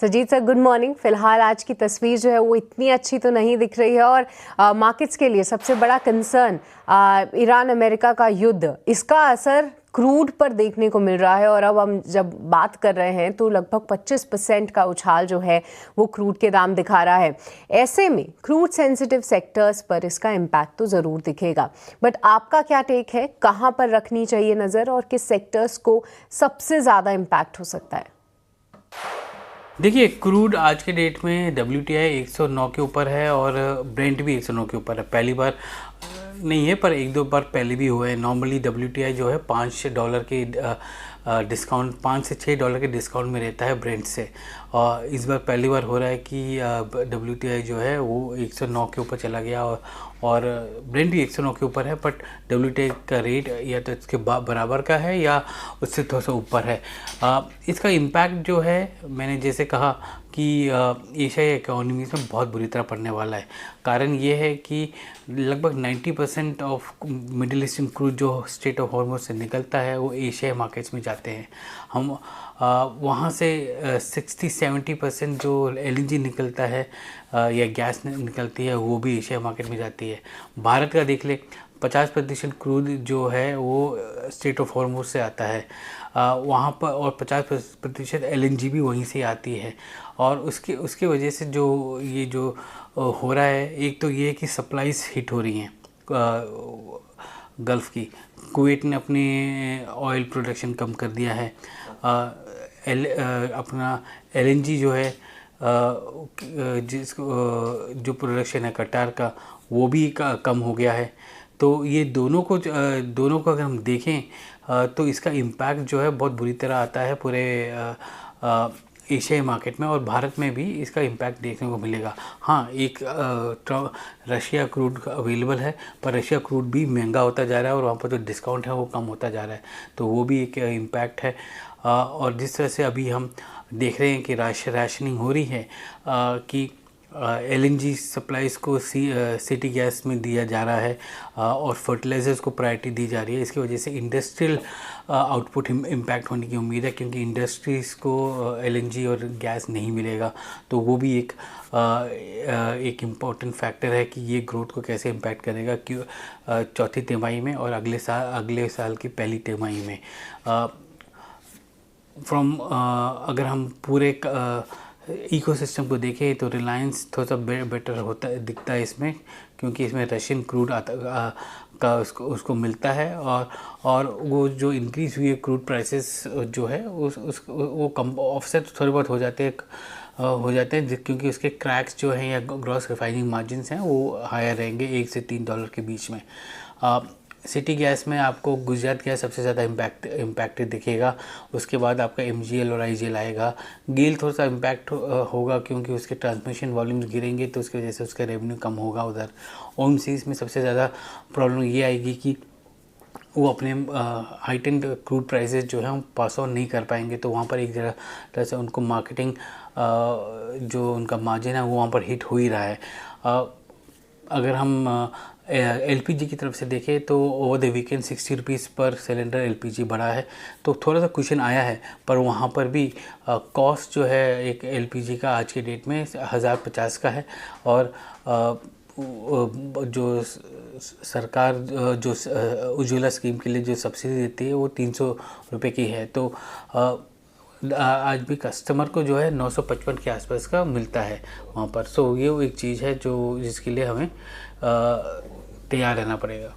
Sajit sir, good morning. फिलहाल आज की तस्वीर जो है वो इतनी अच्छी तो नहीं दिख रही है और मार्केट्स के लिए सबसे बड़ा कंसर्न ईरान अमेरिका का युद्ध, इसका असर क्रूड पर देखने को मिल रहा है। और अब हम जब बात कर रहे हैं तो लगभग 25% का उछाल जो है वो क्रूड के दाम दिखा रहा है। ऐसे में क्रूड सेंसिटिव सेक्टर्स पर इसका इम्पैक्ट तो ज़रूर दिखेगा, बट आपका क्या टेक है? कहाँ पर रखनी चाहिए नज़र और किस सेक्टर्स को सबसे ज़्यादा इम्पैक्ट हो सकता है? देखिए, क्रूड आज के डेट में WTI 109 के ऊपर है और ब्रेंट भी 109 के ऊपर है। पहली बार नहीं है, पर एक दो बार पहले भी हुए हैं। नॉर्मली WTI जो है $5 के डिस्काउंट, $5 से $6 के डिस्काउंट में रहता है ब्रेंट से। और इस बार पहली बार हो रहा है कि WTI जो है वो 109 के ऊपर चला गया और ब्रेंट भी 109 के ऊपर है, बट WTI का रेट या तो इसके बराबर का है या उससे थोड़ा सा ऊपर है। इसका इम्पैक्ट जो है, मैंने जैसे कहा कि एशियाई इकोनॉमीज़ में बहुत बुरी तरह पड़ने वाला है। कारण ये है कि लगभग 90% ऑफ मिडिल ईस्टर्न क्रूड जो स्ट्रेट ऑफ हॉर्मुज़ से निकलता है वो एशियाई मार्केट्स में जाते हैं। हम वहाँ से 60-70% जो LNG निकलता है या गैस निकलती है वो भी एशिया मार्केट में जाती है। भारत का देख ले, 50% क्रूड जो है वो स्ट्रेट ऑफ हॉर्मुज़ से आता है वहाँ पर, और 50% LNG भी वहीं से आती है। और उसके वजह से जो हो रहा है, एक तो ये है कि सप्लाईज हिट हो रही हैं गल्फ़ की। कुवैत ने अपने ऑयल प्रोडक्शन कम कर दिया है। अपना LNG जो है जो प्रोडक्शन है कटार का, वो भी कम हो गया है। तो ये दोनों को अगर हम देखें तो इसका इम्पैक्ट जो है बहुत बुरी तरह आता है पूरे एशियाई मार्केट में, और भारत में भी इसका इम्पैक्ट देखने को मिलेगा। हाँ, एक रशिया क्रूड अवेलेबल है, पर रशिया क्रूड भी महंगा होता जा रहा है और वहाँ पर जो डिस्काउंट है वो कम होता जा रहा है, तो वो भी एक इम्पैक्ट है। और जिस तरह से अभी हम देख रहे हैं कि राशनिंग हो रही है कि LNG सप्लाईज़ को सिटी गैस में दिया जा रहा है और फर्टिलाइज़र्स को प्रायोरिटी दी जा रही है। इसकी वजह से इंडस्ट्रियल आउटपुट इम्पैक्ट होने की उम्मीद है, क्योंकि इंडस्ट्रीज़ को LNG और गैस नहीं मिलेगा। तो वो भी एक इम्पॉर्टेंट फैक्टर है कि ये ग्रोथ को कैसे इम्पैक्ट करेगा कि चौथी तिमाही में और अगले साल की पहली तिमाही में। अगर हम पूरे इकोसिस्टम को देखें तो रिलायंस थोड़ा सा बेटर दिखता है इसमें, क्योंकि इसमें रशियन क्रूड का उसको मिलता है और वो जो इंक्रीज़ हुई है क्रूड प्राइसेस जो है वो कम ऑफसेट थोड़े बहुत हो जाते हैं क्योंकि उसके क्रैक्स जो हैं या ग्रॉस रिफाइनिंग मार्जिन्स हैं वो हायर रहेंगे $1 से $3 के बीच में। सिटी गैस में आपको गुजरात गैस सबसे ज़्यादा इम्पैक्टेड दिखेगा। उसके बाद आपका MGL और IGL आएगा। गेल थोड़ा सा इम्पैक्ट होगा क्योंकि उसके ट्रांसमिशन वॉल्यूम्स गिरेंगे, तो उसकी वजह से उसका रेवेन्यू कम होगा उधर। OMCs में सबसे ज़्यादा प्रॉब्लम ये आएगी कि वो अपने हाइटेंड क्रूड प्राइसेस जो है हम पास ऑन नहीं कर पाएंगे, तो वहाँ पर एक तरह से उनको मार्केटिंग जो उनका मार्जिन है वो वहाँ पर हिट हो ही रहा है। अगर हम LPG की तरफ से देखें तो ओवर द वीकेंड 60 रुपीज़ पर सिलेंडर LPG बढ़ा है, तो थोड़ा सा क्वेश्चन आया है, पर वहाँ पर भी कॉस्ट जो है एक LPG का आज के डेट में 1050 का है। और जो सरकार जो उज्ज्वला स्कीम के लिए जो सब्सिडी देती है वो 300 रुपये की है, तो आज भी कस्टमर को जो है 955 के आसपास का मिलता है वहाँ पर। सो ये वो एक चीज़ है जिसके लिए हमें तैयार रहना पड़ेगा।